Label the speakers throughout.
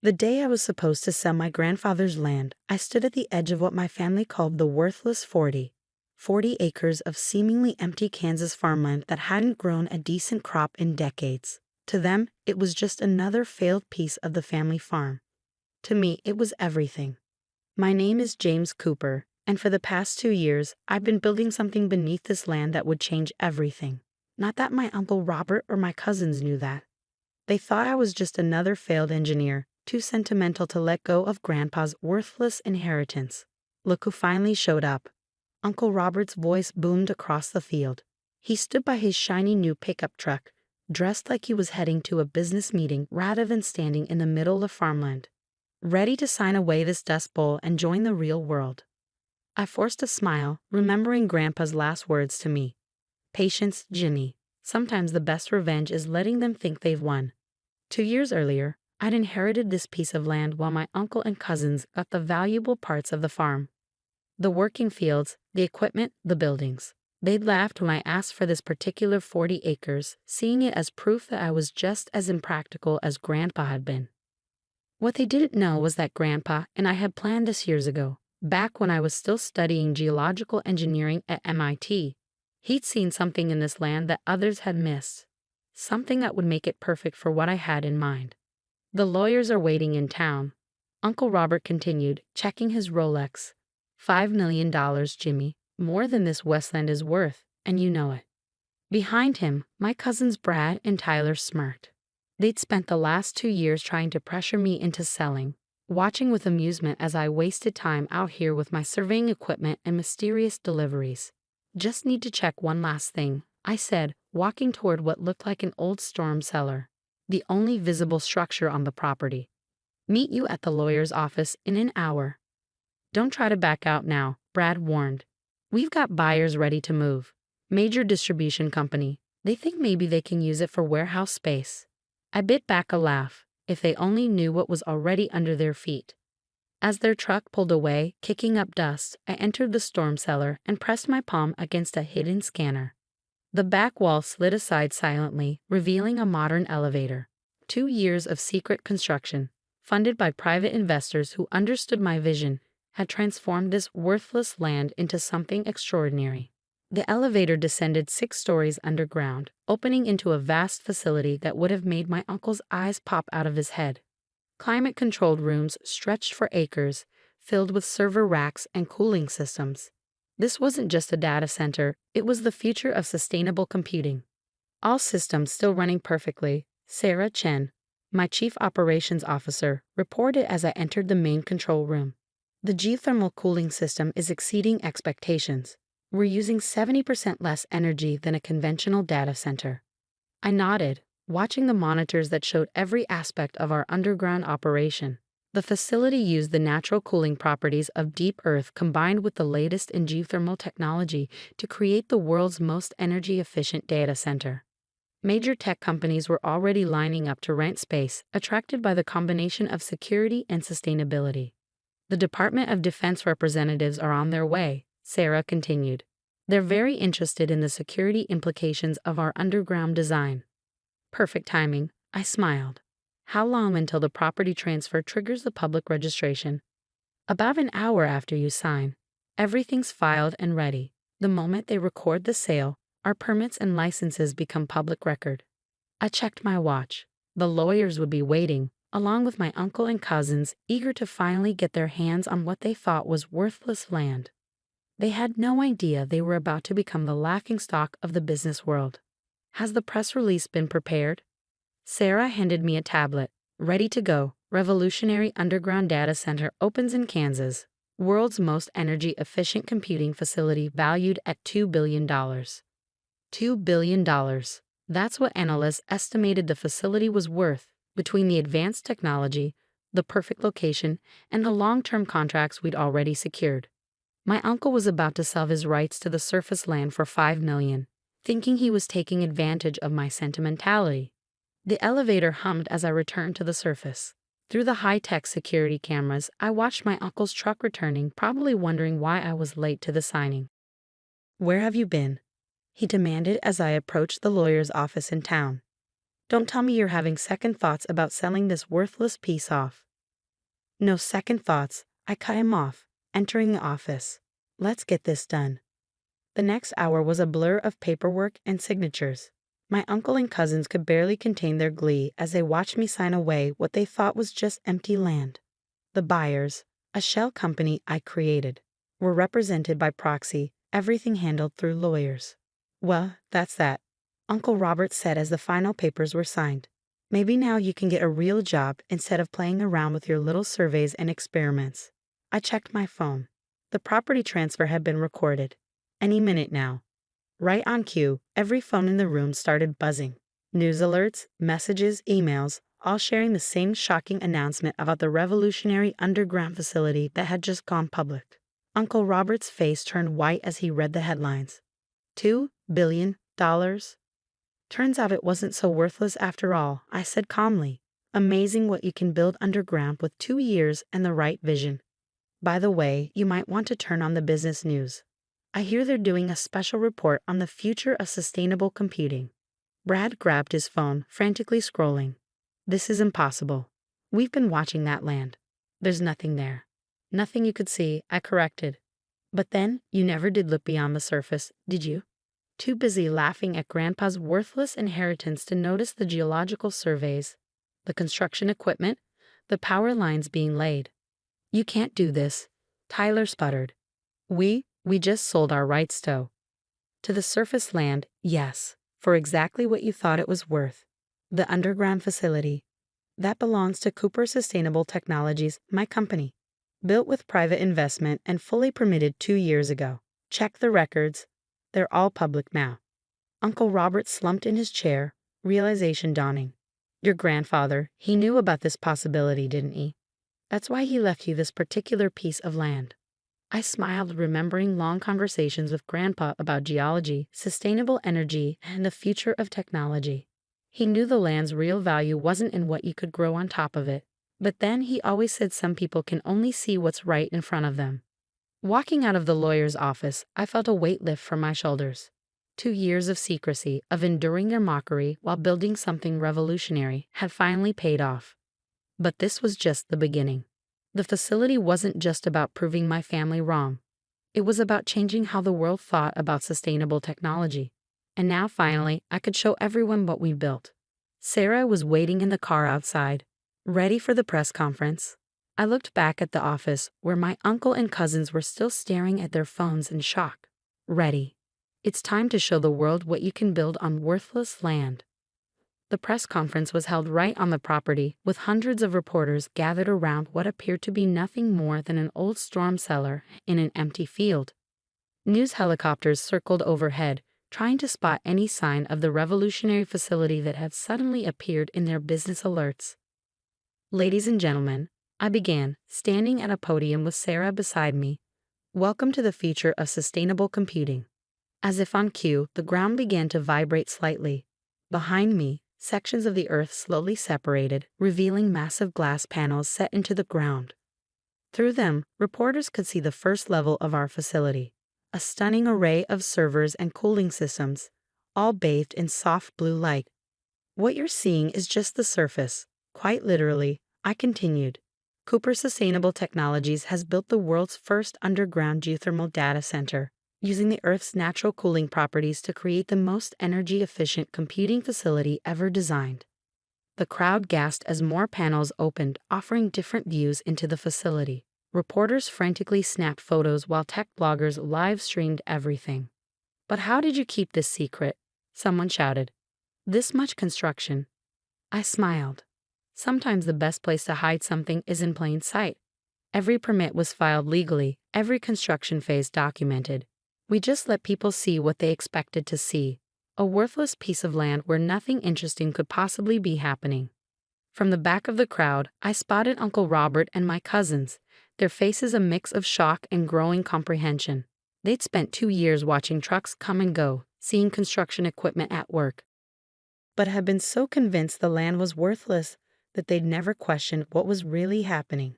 Speaker 1: The day I was supposed to sell my grandfather's land, I stood at the edge of what my family called the worthless 40 acres of seemingly empty Kansas farmland that hadn't grown a decent crop in decades. To them, it was just another failed piece of the family farm. To me, it was everything. My name is James Cooper, and for the past 2 years, I've been building something beneath this land that would change everything. Not that my Uncle Robert or my cousins knew that. They thought I was just another failed engineer, too sentimental to let go of Grandpa's worthless inheritance. Look who finally showed up. Uncle Robert's voice boomed across the field. He stood by his shiny new pickup truck, dressed like he was heading to a business meeting rather than standing in the middle of farmland, ready to sign away this dust bowl and join the real world. I forced a smile, remembering Grandpa's last words to me. Patience, Jimmy. Sometimes the best revenge is letting them think they've won. 2 years earlier, I'd inherited this piece of land while my uncle and cousins got the valuable parts of the farm. The working fields, the equipment, the buildings. They'd laughed when I asked for this particular 40 acres, seeing it as proof that I was just as impractical as Grandpa had been. What they didn't know was that Grandpa and I had planned this years ago, back when I was still studying geological engineering at MIT. He'd seen something in this land that others had missed, something that would make it perfect for what I had in mind. The lawyers are waiting in town, Uncle Robert continued, checking his Rolex. $5 million, Jimmy, more than this Westland is worth, and you know it. Behind him, my cousins Brad and Tyler smirked. They'd spent the last 2 years trying to pressure me into selling, watching with amusement as I wasted time out here with my surveying equipment and mysterious deliveries. Just need to check one last thing, I said, walking toward what looked like an old storm cellar, the only visible structure on the property. Meet you at the lawyer's office in an hour. Don't try to back out now, Brad warned. We've got buyers ready to move. Major distribution company. They think maybe they can use it for warehouse space. I bit back a laugh. If they only knew what was already under their feet. As their truck pulled away, kicking up dust, I entered the storm cellar and pressed my palm against a hidden scanner. The back wall slid aside silently, revealing a modern elevator. 2 years of secret construction, funded by private investors who understood my vision, had transformed this worthless land into something extraordinary. The elevator descended 6 stories underground, opening into a vast facility that would have made my uncle's eyes pop out of his head. Climate-controlled rooms stretched for acres, filled with server racks and cooling systems. This wasn't just a data center, it was the future of sustainable computing. All systems still running perfectly. Sarah Chen, my chief operations officer, reported as I entered the main control room. The geothermal cooling system is exceeding expectations. We're using 70% less energy than a conventional data center. I nodded, watching the monitors that showed every aspect of our underground operation. The facility used the natural cooling properties of deep earth combined with the latest in geothermal technology to create the world's most energy-efficient data center. Major tech companies were already lining up to rent space, attracted by the combination of security and sustainability. The Department of Defense representatives are on their way, Sarah continued. They're very interested in the security implications of our underground design. Perfect timing, I smiled. How long until the property transfer triggers the public registration? About an hour after you sign. Everything's filed and ready. The moment they record the sale, our permits and licenses become public record. I checked my watch. The lawyers would be waiting, along with my uncle and cousins, eager to finally get their hands on what they thought was worthless land. They had no idea they were about to become the laughingstock of the business world. Has the press release been prepared? Sarah handed me a tablet. Ready to go. Revolutionary underground data center opens in Kansas. World's most energy-efficient computing facility valued at $2 billion. $2 billion. That's what analysts estimated the facility was worth, between the advanced technology, the perfect location, and the long-term contracts we'd already secured. My uncle was about to sell his rights to the surface land for $5 million, thinking he was taking advantage of my sentimentality. The elevator hummed as I returned to the surface. Through the high-tech security cameras, I watched my uncle's truck returning, probably wondering why I was late to the signing. "Where have you been?" he demanded as I approached the lawyer's office in town. "Don't tell me you're having second thoughts about selling this worthless piece off." No second thoughts, I cut him off, entering the office. Let's get this done. The next hour was a blur of paperwork and signatures. My uncle and cousins could barely contain their glee as they watched me sign away what they thought was just empty land. The buyers, a shell company I created, were represented by proxy, everything handled through lawyers. Well, that's that, Uncle Robert said as the final papers were signed. Maybe now you can get a real job instead of playing around with your little surveys and experiments. I checked my phone. The property transfer had been recorded. Any minute now. Right on cue, every phone in the room started buzzing. News alerts, messages, emails, all sharing the same shocking announcement about the revolutionary underground facility that had just gone public. Uncle Robert's face turned white as he read the headlines. $2 billion? Turns out it wasn't so worthless after all, I said calmly. Amazing what you can build underground with 2 years and the right vision. By the way, you might want to turn on the business news. I hear they're doing a special report on the future of sustainable computing. Brad grabbed his phone, frantically scrolling. This is impossible. We've been watching that land. There's nothing there. Nothing you could see, I corrected. But then, you never did look beyond the surface, did you? Too busy laughing at Grandpa's worthless inheritance to notice the geological surveys, the construction equipment, the power lines being laid. You can't do this, Tyler sputtered. We just sold our rights to the surface land, yes, for exactly what you thought it was worth. The underground facility. That belongs to Cooper Sustainable Technologies, my company. Built with private investment and fully permitted 2 years ago. Check the records. They're all public now. Uncle Robert slumped in his chair, realization dawning. Your grandfather, he knew about this possibility, didn't he? That's why he left you this particular piece of land. I smiled, remembering long conversations with Grandpa about geology, sustainable energy, and the future of technology. He knew the land's real value wasn't in what you could grow on top of it, but then he always said some people can only see what's right in front of them. Walking out of the lawyer's office, I felt a weight lift from my shoulders. 2 years of secrecy, of enduring their mockery while building something revolutionary, had finally paid off. But this was just the beginning. The facility wasn't just about proving my family wrong. It was about changing how the world thought about sustainable technology. And now finally, I could show everyone what we built. Sarah was waiting in the car outside, ready for the press conference. I looked back at the office where my uncle and cousins were still staring at their phones in shock. Ready. It's time to show the world what you can build on worthless land. The press conference was held right on the property, with hundreds of reporters gathered around what appeared to be nothing more than an old storm cellar in an empty field. News helicopters circled overhead, trying to spot any sign of the revolutionary facility that had suddenly appeared in their business alerts. Ladies and gentlemen, I began, standing at a podium with Sarah beside me. Welcome to the future of sustainable computing. As if on cue, the ground began to vibrate slightly. Behind me, sections of the earth slowly separated, revealing massive glass panels set into the ground. Through them, reporters could see the first level of our facility, a stunning array of servers and cooling systems, all bathed in soft blue light. What you're seeing is just the surface. Quite literally, I continued. Cooper Sustainable Technologies has built the world's first underground geothermal data center, using the Earth's natural cooling properties to create the most energy-efficient computing facility ever designed. The crowd gasped as more panels opened, offering different views into the facility. Reporters frantically snapped photos while tech bloggers live-streamed everything. But how did you keep this secret? Someone shouted. This much construction. I smiled. Sometimes the best place to hide something is in plain sight. Every permit was filed legally, every construction phase documented. We just let people see what they expected to see, a worthless piece of land where nothing interesting could possibly be happening. From the back of the crowd, I spotted Uncle Robert and my cousins, their faces a mix of shock and growing comprehension. They'd spent 2 years watching trucks come and go, seeing construction equipment at work, but had been so convinced the land was worthless that they'd never questioned what was really happening.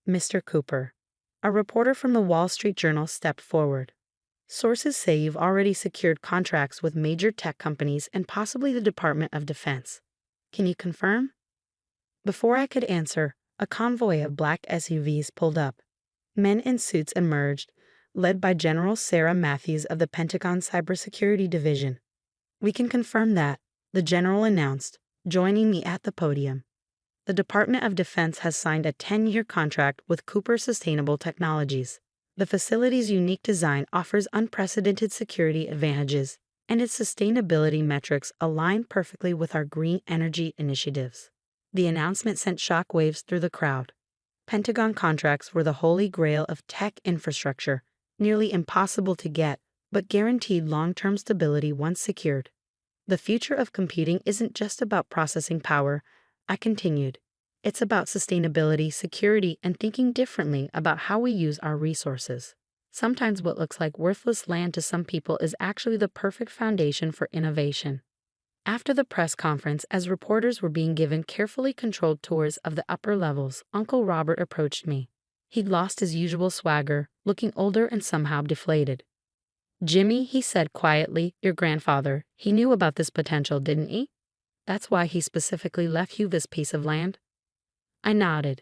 Speaker 1: Mr. Cooper, a reporter from the Wall Street Journal, stepped forward. Sources say you've already secured contracts with major tech companies and possibly the Department of Defense. Can you confirm? Before I could answer, A convoy of black SUVs pulled up. Men in suits emerged, led by General Sarah Matthews of the Pentagon Cybersecurity Division. "We can confirm that," the general announced, joining me at the podium. "The Department of Defense has signed a 10-year contract with Cooper Sustainable Technologies. The facility's unique design offers unprecedented security advantages, and its sustainability metrics align perfectly with our green energy initiatives." The announcement sent shockwaves through the crowd. Pentagon contracts were the holy grail of tech infrastructure, nearly impossible to get, but guaranteed long-term stability once secured. "The future of computing isn't just about processing power," I continued. "It's about sustainability, security, and thinking differently about how we use our resources. Sometimes what looks like worthless land to some people is actually the perfect foundation for innovation." After the press conference, as reporters were being given carefully controlled tours of the upper levels, Uncle Robert approached me. He'd lost his usual swagger, looking older and somehow deflated. "Jimmy," he said quietly, "your grandfather, he knew about this potential, didn't he? That's why he specifically left you this piece of land?" I nodded.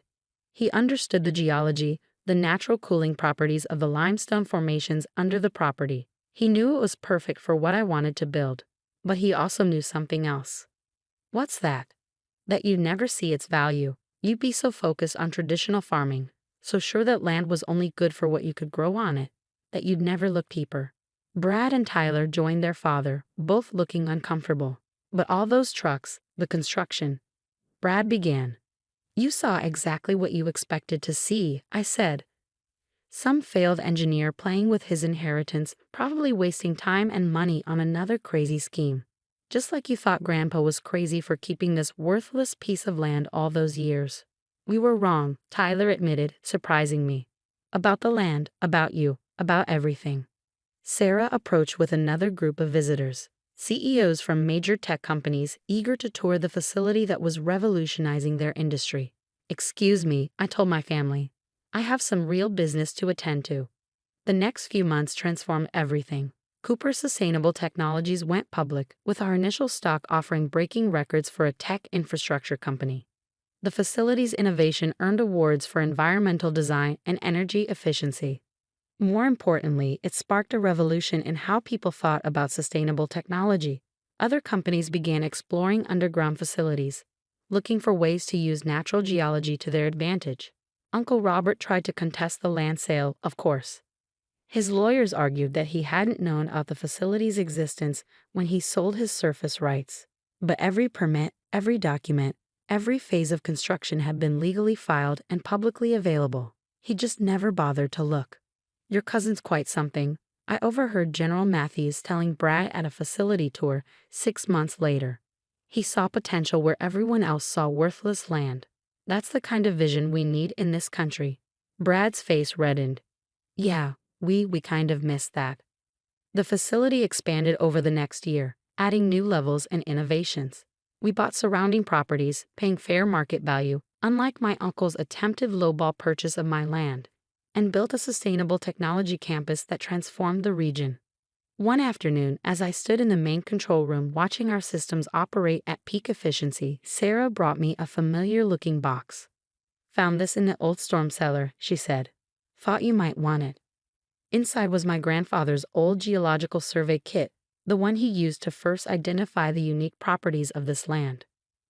Speaker 1: He understood the geology, the natural cooling properties of the limestone formations under the property. He knew it was perfect for what I wanted to build. But he also knew something else. "What's that?" "That you'd never see its value. You'd be so focused on traditional farming, so sure that land was only good for what you could grow on it, that you'd never look deeper." Brad and Tyler joined their father, both looking uncomfortable. "But all those trucks, the construction." Brad began. "You saw exactly what you expected to see," I said. "Some failed engineer playing with his inheritance, probably wasting time and money on another crazy scheme. Just like you thought Grandpa was crazy for keeping this worthless piece of land all those years." "We were wrong," Tyler admitted, surprising me. "About the land, about you, about everything." Sarah approached with another group of visitors, CEOs from major tech companies eager to tour the facility that was revolutionizing their industry. "Excuse me," I told my family. "I have some real business to attend to." The next few months transformed everything. Cooper Sustainable Technologies went public, with our initial stock offering breaking records for a tech infrastructure company. The facility's innovation earned awards for environmental design and energy efficiency. More importantly, it sparked a revolution in how people thought about sustainable technology. Other companies began exploring underground facilities, looking for ways to use natural geology to their advantage. Uncle Robert tried to contest the land sale, of course. His lawyers argued that he hadn't known of the facility's existence when he sold his surface rights. But every permit, every document, every phase of construction had been legally filed and publicly available. He just never bothered to look. "Your cousin's quite something," I overheard General Matthews telling Brad at a facility tour 6 months later. "He saw potential where everyone else saw worthless land. That's the kind of vision we need in this country." Brad's face reddened. "Yeah, we kind of missed that." The facility expanded over the next year, adding new levels and innovations. We bought surrounding properties, paying fair market value, unlike my uncle's attempted lowball purchase of my land, and built a sustainable technology campus that transformed the region. One afternoon, as I stood in the main control room watching our systems operate at peak efficiency, Sarah brought me a familiar-looking box. "Found this in the old storm cellar," she said. "Thought you might want it." Inside was my grandfather's old geological survey kit, the one he used to first identify the unique properties of this land.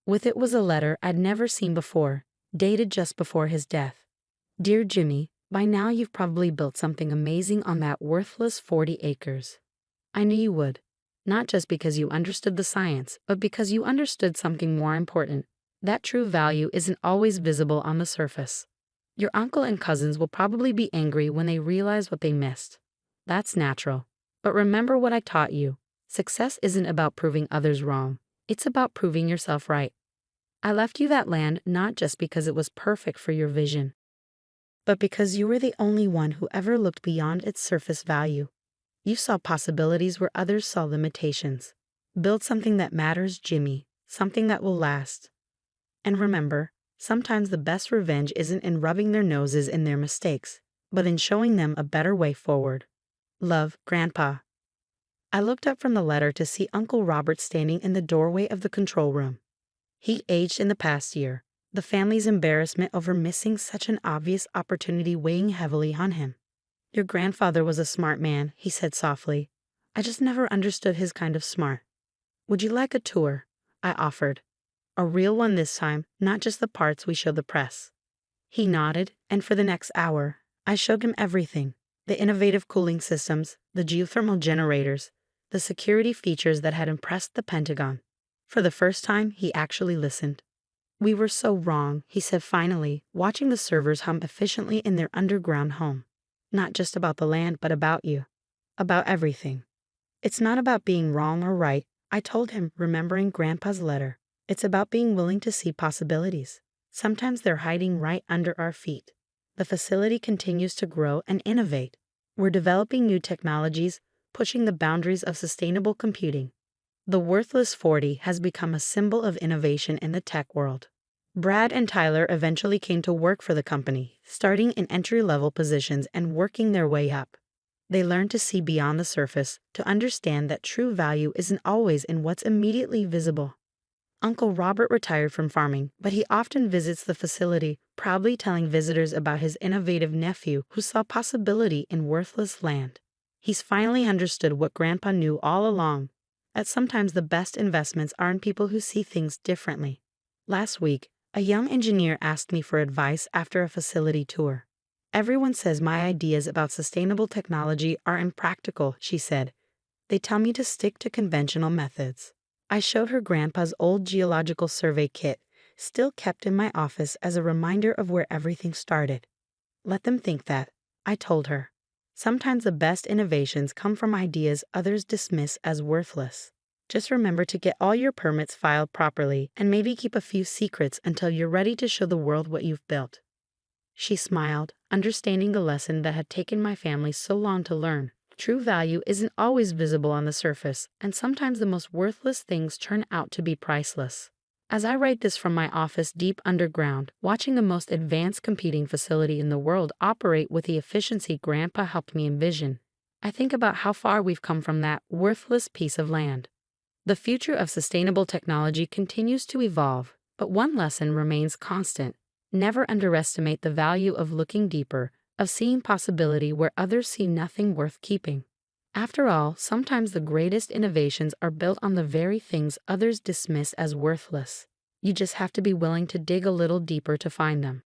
Speaker 1: With it was a letter I'd never seen before, dated just before his death. "Dear Jimmy, by now you've probably built something amazing on that worthless 40 acres. I knew you would, not just because you understood the science, but because you understood something more important. That true value isn't always visible on the surface. Your uncle and cousins will probably be angry when they realize what they missed. That's natural. But remember what I taught you. Success isn't about proving others wrong. It's about proving yourself right. I left you that land not just because it was perfect for your vision, but because you were the only one who ever looked beyond its surface value. You saw possibilities where others saw limitations. Build something that matters, Jimmy, something that will last. And remember, sometimes the best revenge isn't in rubbing their noses in their mistakes, but in showing them a better way forward. Love, Grandpa." I looked up from the letter to see Uncle Robert standing in the doorway of the control room. He aged in the past year, the family's embarrassment over missing such an obvious opportunity weighing heavily on him. Your grandfather was a smart man, he said softly. I just never understood his kind of smart. Would you like a tour? I offered. A real one this time, not just the parts we show the press. He nodded, and for the next hour, I showed him everything. The innovative cooling systems, the geothermal generators, the security features that had impressed the Pentagon. For the first time, he actually listened. We were so wrong, he said finally, watching the servers hum efficiently in their underground home. Not just about the land, but about you. About everything. It's not about being wrong or right, I told him, remembering Grandpa's letter. It's about being willing to see possibilities. Sometimes they're hiding right under our feet. The facility continues to grow and innovate. We're developing new technologies, pushing the boundaries of sustainable computing. The Worthless 40 has become a symbol of innovation in the tech world. Brad and Tyler eventually came to work for the company, starting in entry-level positions and working their way up. They learned to see beyond the surface, to understand that true value isn't always in what's immediately visible. Uncle Robert retired from farming, but he often visits the facility, proudly telling visitors about his innovative nephew who saw possibility in worthless land. He's finally understood what Grandpa knew all along, that sometimes the best investments are in people who see things differently. Last week, a young engineer asked me for advice after a facility tour. Everyone says my ideas about sustainable technology are impractical, she said. They tell me to stick to conventional methods. I showed her Grandpa's old geological survey kit, still kept in my office as a reminder of where everything started. Let them think that, I told her. Sometimes the best innovations come from ideas others dismiss as worthless. Just remember to get all your permits filed properly and maybe keep a few secrets until you're ready to show the world what you've built. She smiled, understanding the lesson that had taken my family so long to learn. True value isn't always visible on the surface, and sometimes the most worthless things turn out to be priceless. As I write this from my office deep underground, watching the most advanced computing facility in the world operate with the efficiency Grandpa helped me envision, I think about how far we've come from that worthless piece of land. The future of sustainable technology continues to evolve, but one lesson remains constant. Never underestimate the value of looking deeper, of seeing possibility where others see nothing worth keeping. After all, sometimes the greatest innovations are built on the very things others dismiss as worthless. You just have to be willing to dig a little deeper to find them.